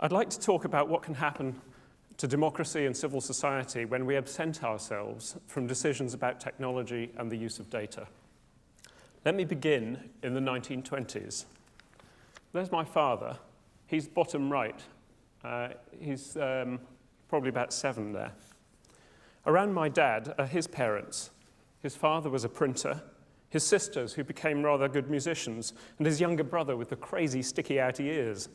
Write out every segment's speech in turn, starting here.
I'd like to talk about what can happen to democracy and civil society when we absent ourselves from decisions about technology and the use of data. Let me begin in the 1920s. There's my father. He's bottom right. He's probably about 7 there. Around my dad are his parents. His father was a printer, his sisters, who became rather good musicians, and his younger brother with the crazy sticky-out ears.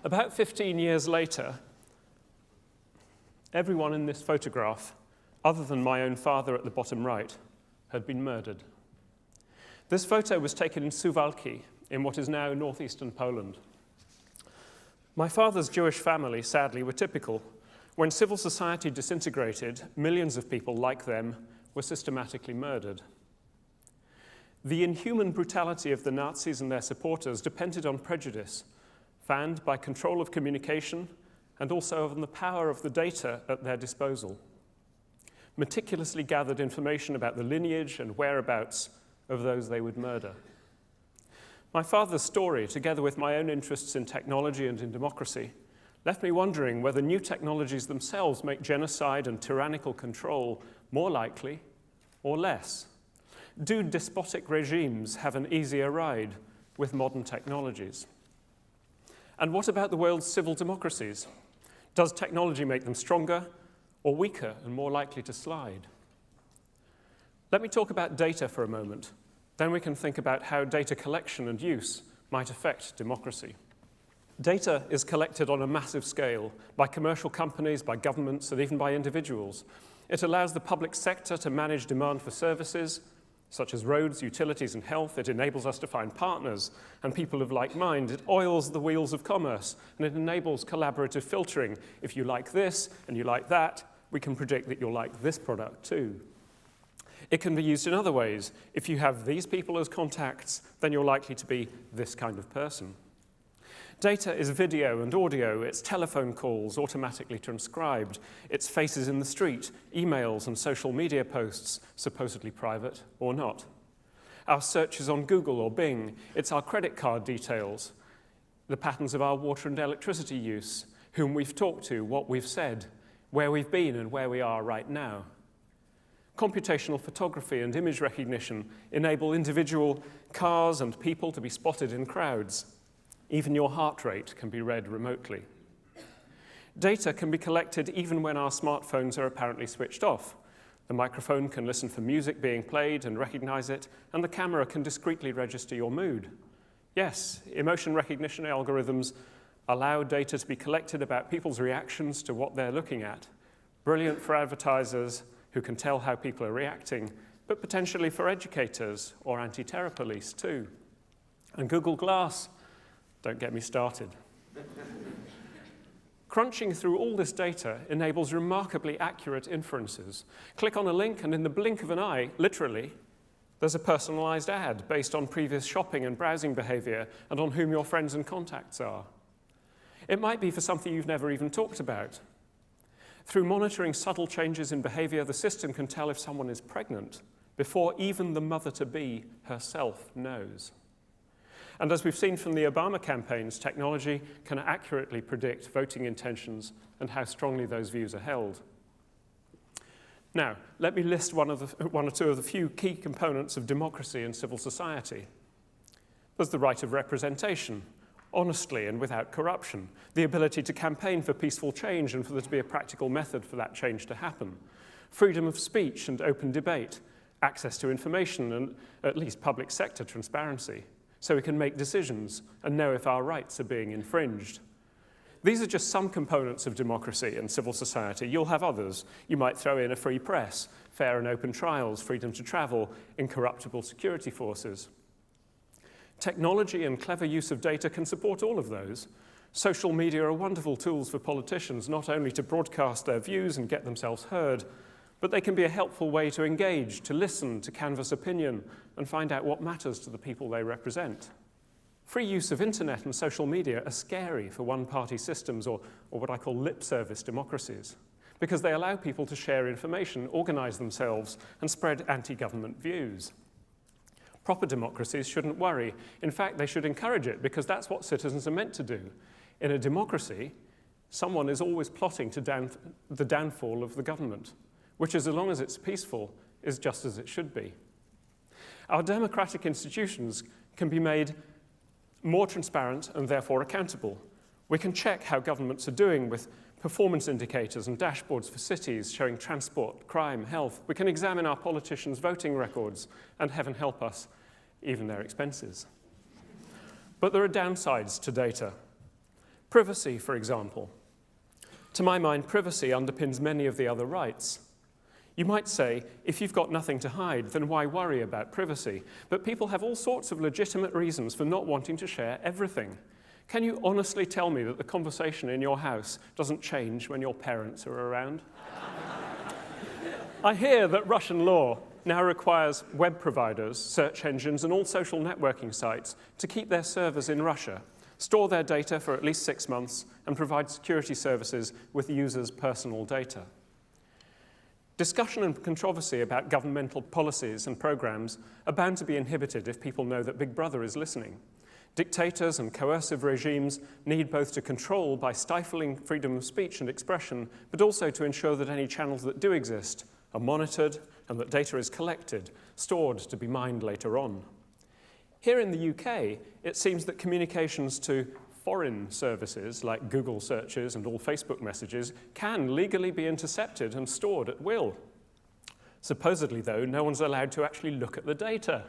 About 15 years later, everyone in this photograph, other than my own father at the bottom right, had been murdered. This photo was taken in Suwałki, in what is now northeastern Poland. My father's Jewish family, sadly, were typical. When civil society disintegrated, millions of people like them were systematically murdered. The inhuman brutality of the Nazis and their supporters depended on prejudice, fanned by control of communication and also on the power of the data at their disposal. Meticulously gathered information about the lineage and whereabouts of those they would murder. My father's story, together with my own interests in technology and in democracy, left me wondering whether new technologies themselves make genocide and tyrannical control more likely or less. Do despotic regimes have an easier ride with modern technologies? And what about the world's civil democracies? Does technology make them stronger or weaker and more likely to slide? Let me talk about data for a moment. Then we can think about how data collection and use might affect democracy. Data is collected on a massive scale by commercial companies, by governments, and even by individuals. It allows the public sector to manage demand for services, such as roads, utilities, and health. It enables us to find partners and people of like mind. It oils the wheels of commerce, and it enables collaborative filtering. If you like this and you like that, we can predict that you'll like this product too. It can be used in other ways. If you have these people as contacts, then you're likely to be this kind of person. Data is video and audio. It's telephone calls automatically transcribed. It's faces in the street, emails and social media posts, supposedly private or not. Our searches on Google or Bing. It's our credit card details, the patterns of our water and electricity use, whom we've talked to, what we've said, where we've been and where we are right now. Computational photography and image recognition enable individual cars and people to be spotted in crowds. Even your heart rate can be read remotely. Data can be collected even when our smartphones are apparently switched off. The microphone can listen for music being played and recognize it, and the camera can discreetly register your mood. Yes, emotion recognition algorithms allow data to be collected about people's reactions to what they're looking at. Brilliant for advertisers who can tell how people are reacting, but potentially for educators or anti-terror police too. And Google Glass, don't get me started. Crunching through all this data enables remarkably accurate inferences. Click on a link and in the blink of an eye, literally, there's a personalized ad based on previous shopping and browsing behavior and on whom your friends and contacts are. It might be for something you've never even talked about. Through monitoring subtle changes in behavior, the system can tell if someone is pregnant before even the mother-to-be herself knows. And as we've seen from the Obama campaigns, technology can accurately predict voting intentions and how strongly those views are held. Now, let me list one or two of the few key components of democracy and civil society. There's the right of representation, honestly and without corruption, the ability to campaign for peaceful change and for there to be a practical method for that change to happen, freedom of speech and open debate, access to information and at least public sector transparency, so we can make decisions and know if our rights are being infringed. These are just some components of democracy and civil society. You'll have others. You might throw in a free press, fair and open trials, freedom to travel, incorruptible security forces. Technology and clever use of data can support all of those. Social media are wonderful tools for politicians, not only to broadcast their views and get themselves heard, but they can be a helpful way to engage, to listen, to canvass opinion, and find out what matters to the people they represent. Free use of internet and social media are scary for one-party systems or what I call lip service democracies, because they allow people to share information, organize themselves, and spread anti-government views. Proper democracies shouldn't worry. In fact, they should encourage it, because that's what citizens are meant to do. In a democracy, someone is always plotting to the downfall of the government, which, as long as it's peaceful, is just as it should be. Our democratic institutions can be made more transparent and therefore accountable. We can check how governments are doing with performance indicators and dashboards for cities showing transport, crime, health. We can examine our politicians' voting records and, heaven help us, even their expenses. But there are downsides to data. Privacy, for example. To my mind, privacy underpins many of the other rights. You might say, if you've got nothing to hide, then why worry about privacy? But people have all sorts of legitimate reasons for not wanting to share everything. Can you honestly tell me that the conversation in your house doesn't change when your parents are around? I hear that Russian law now requires web providers, search engines, and all social networking sites to keep their servers in Russia, store their data for at least 6 months, and provide security services with users' personal data. Discussion and controversy about governmental policies and programs are bound to be inhibited if people know that Big Brother is listening. Dictators and coercive regimes need both to control by stifling freedom of speech and expression, but also to ensure that any channels that do exist are monitored and that data is collected, stored to be mined later on. Here in the UK, it seems that communications to foreign services like Google searches and all Facebook messages can legally be intercepted and stored at will. Supposedly, though, no one's allowed to actually look at the data.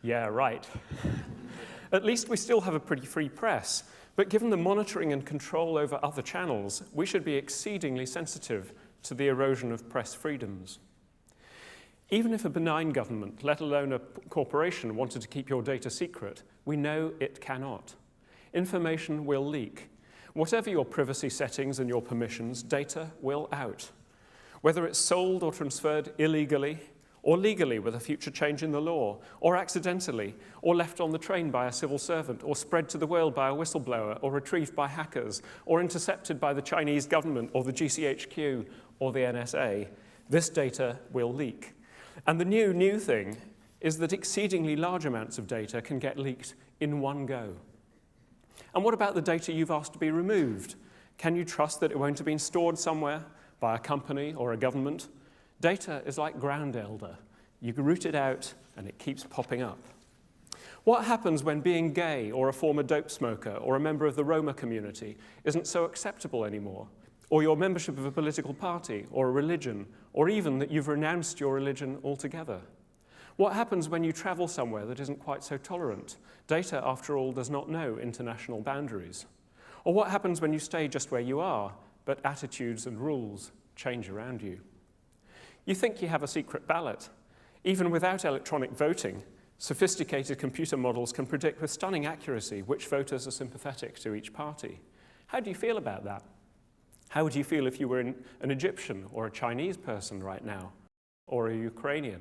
Yeah, right. At least we still have a pretty free press, but given the monitoring and control over other channels, we should be exceedingly sensitive to the erosion of press freedoms. Even if a benign government, let alone a corporation, wanted to keep your data secret, we know it cannot. Information will leak. Whatever your privacy settings and your permissions, data will out. Whether it's sold or transferred illegally, or legally with a future change in the law, or accidentally, or left on the train by a civil servant, or spread to the world by a whistleblower, or retrieved by hackers, or intercepted by the Chinese government, or the GCHQ, or the NSA, this data will leak. And the new thing is that exceedingly large amounts of data can get leaked in one go. And what about the data you've asked to be removed? Can you trust that it won't have been stored somewhere by a company or a government? Data is like ground elder. You root it out and it keeps popping up. What happens when being gay or a former dope smoker or a member of the Roma community isn't so acceptable anymore? Or your membership of a political party or a religion, or even that you've renounced your religion altogether? What happens when you travel somewhere that isn't quite so tolerant? Data, after all, does not know international boundaries. Or what happens when you stay just where you are, but attitudes and rules change around you? You think you have a secret ballot. Even without electronic voting, sophisticated computer models can predict with stunning accuracy which voters are sympathetic to each party. How do you feel about that? How would you feel if you were an Egyptian or a Chinese person right now, or a Ukrainian?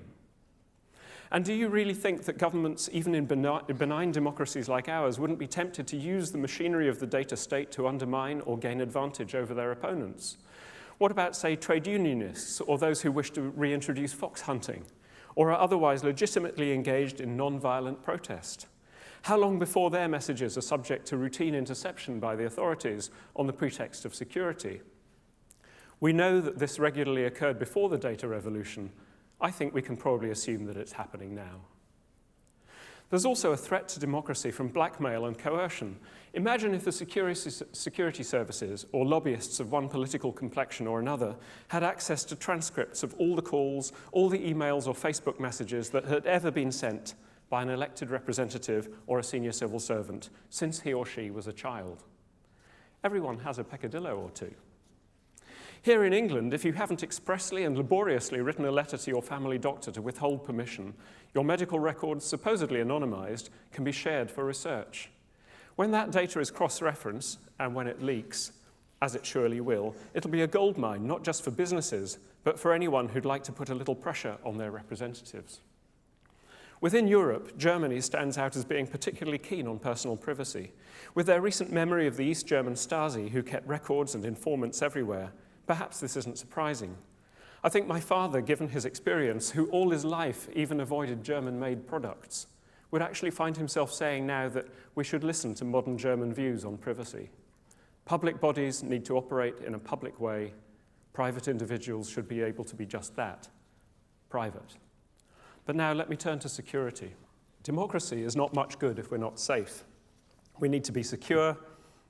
And do you really think that governments, even in benign democracies like ours, wouldn't be tempted to use the machinery of the data state to undermine or gain advantage over their opponents? What about, say, trade unionists or those who wish to reintroduce fox hunting, or are otherwise legitimately engaged in non-violent protest? How long before their messages are subject to routine interception by the authorities on the pretext of security? We know that this regularly occurred before the data revolution. I think we can probably assume that it's happening now. There's also a threat to democracy from blackmail and coercion. Imagine if the security services or lobbyists of one political complexion or another had access to transcripts of all the calls, all the emails or Facebook messages that had ever been sent by an elected representative or a senior civil servant since he or she was a child. Everyone has a peccadillo or two. Here in England, if you haven't expressly and laboriously written a letter to your family doctor to withhold permission, your medical records, supposedly anonymized, can be shared for research. When that data is cross-referenced, and when it leaks, as it surely will, it'll be a goldmine, not just for businesses, but for anyone who'd like to put a little pressure on their representatives. Within Europe, Germany stands out as being particularly keen on personal privacy. With their recent memory of the East German Stasi, who kept records and informants everywhere, perhaps this isn't surprising. I think my father, given his experience, who all his life even avoided German-made products, would actually find himself saying now that we should listen to modern German views on privacy. Public bodies need to operate in a public way. Private individuals should be able to be just that, private. But now let me turn to security. Democracy is not much good if we're not safe. We need to be secure,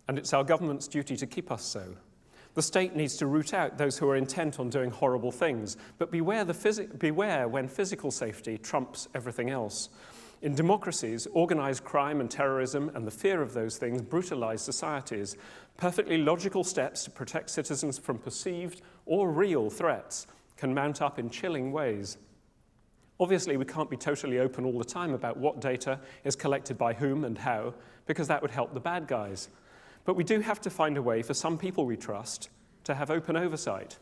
and it's our government's duty to keep us so. The state needs to root out those who are intent on doing horrible things, but beware when physical safety trumps everything else. In democracies, organized crime and terrorism and the fear of those things brutalize societies. Perfectly logical steps to protect citizens from perceived or real threats can mount up in chilling ways. Obviously, we can't be totally open all the time about what data is collected by whom and how, because that would help the bad guys. But we do have to find a way for some people we trust to have open oversight.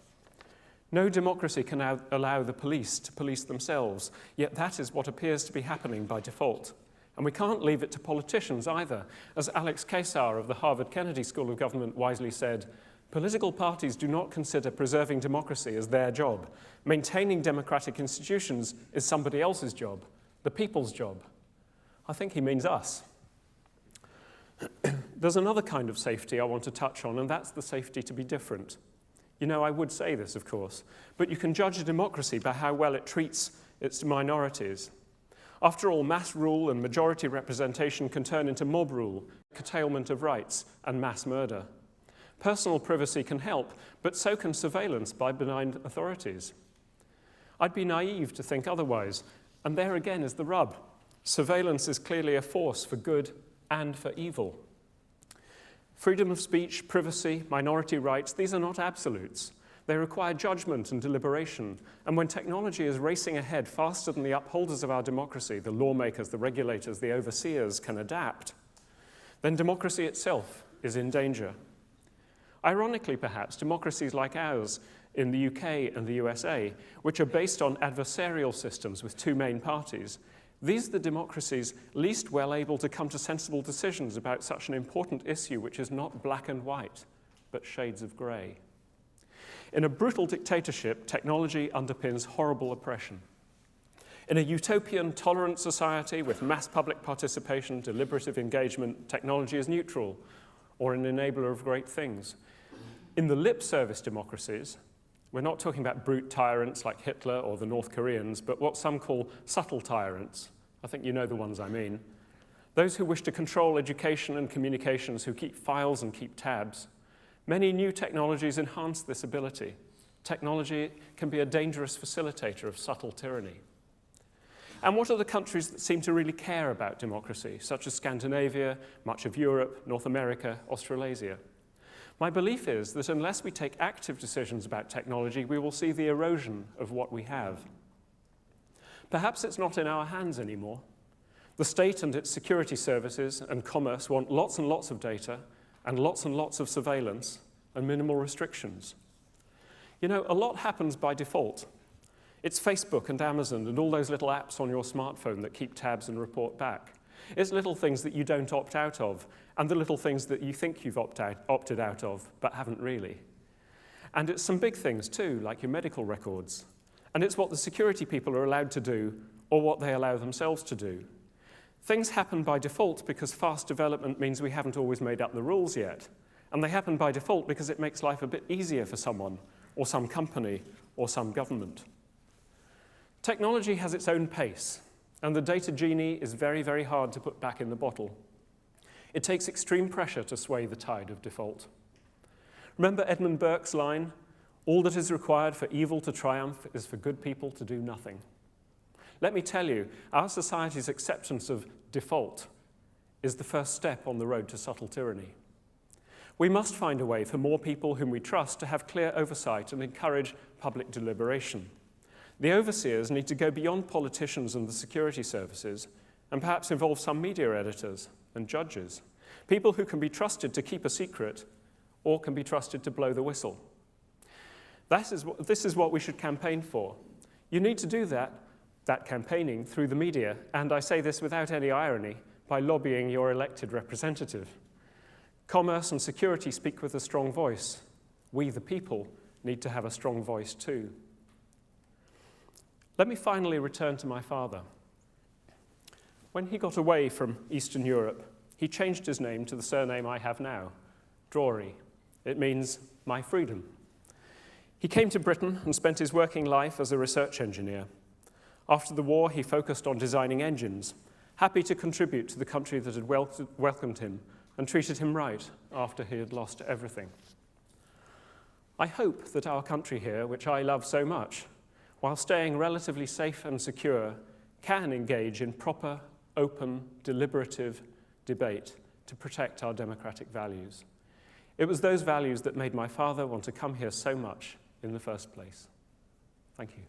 No democracy can allow the police to police themselves, yet that is what appears to be happening by default. And we can't leave it to politicians either. As Alex Kesar of the Harvard Kennedy School of Government wisely said, political parties do not consider preserving democracy as their job. Maintaining democratic institutions is somebody else's job, the people's job. I think he means us. There's another kind of safety I want to touch on, and that's the safety to be different. You know, I would say this, of course, but you can judge a democracy by how well it treats its minorities. After all, mass rule and majority representation can turn into mob rule, curtailment of rights, and mass murder. Personal privacy can help, but so can surveillance by benign authorities. I'd be naive to think otherwise, and there again is the rub. Surveillance is clearly a force for good and for evil. Freedom of speech, privacy, minority rights, these are not absolutes. They require judgment and deliberation. And when technology is racing ahead faster than the upholders of our democracy, the lawmakers, the regulators, the overseers, can adapt, then democracy itself is in danger. Ironically, perhaps, democracies like ours in the UK and the USA, which are based on adversarial systems with two main parties, these are the democracies least well able to come to sensible decisions about such an important issue which is not black and white, but shades of grey. In a brutal dictatorship, technology underpins horrible oppression. In a utopian, tolerant society with mass public participation, deliberative engagement, technology is neutral or an enabler of great things. In the lip service democracies, we're not talking about brute tyrants like Hitler or the North Koreans, but what some call subtle tyrants. I think you know the ones I mean. Those who wish to control education and communications, who keep files and keep tabs. Many new technologies enhance this ability. Technology can be a dangerous facilitator of subtle tyranny. And what are the countries that seem to really care about democracy, such as Scandinavia, much of Europe, North America, Australasia? My belief is that unless we take active decisions about technology, we will see the erosion of what we have. Perhaps it's not in our hands anymore. The state and its security services and commerce want lots and lots of data and lots of surveillance and minimal restrictions. You know, a lot happens by default. It's Facebook and Amazon and all those little apps on your smartphone that keep tabs and report back. It's little things that you don't opt out of, and the little things that you think you've opted out of, but haven't really. And it's some big things too, like your medical records. And it's what the security people are allowed to do, or what they allow themselves to do. Things happen by default because fast development means we haven't always made up the rules yet. And they happen by default because it makes life a bit easier for someone, or some company, or some government. Technology has its own pace, and the data genie is very, very hard to put back in the bottle. It takes extreme pressure to sway the tide of default. Remember Edmund Burke's line, "All that is required for evil to triumph is for good people to do nothing." Let me tell you, our society's acceptance of default is the first step on the road to subtle tyranny. We must find a way for more people whom we trust to have clear oversight and encourage public deliberation. The overseers need to go beyond politicians and the security services and perhaps involve some media editors and judges, people who can be trusted to keep a secret or can be trusted to blow the whistle. This is what we should campaign for. You need to do that campaigning through the media, and I say this without any irony, by lobbying your elected representative. Commerce and security speak with a strong voice. We, the people, need to have a strong voice too. Let me finally return to my father. When he got away from Eastern Europe, he changed his name to the surname I have now, Drori. It means my freedom. He came to Britain and spent his working life as a research engineer. After the war, he focused on designing engines, happy to contribute to the country that had welcomed him and treated him right after he had lost everything. I hope that our country here, which I love so much, while staying relatively safe and secure, can engage in proper, open, deliberative debate to protect our democratic values. It was those values that made my father want to come here so much in the first place. Thank you.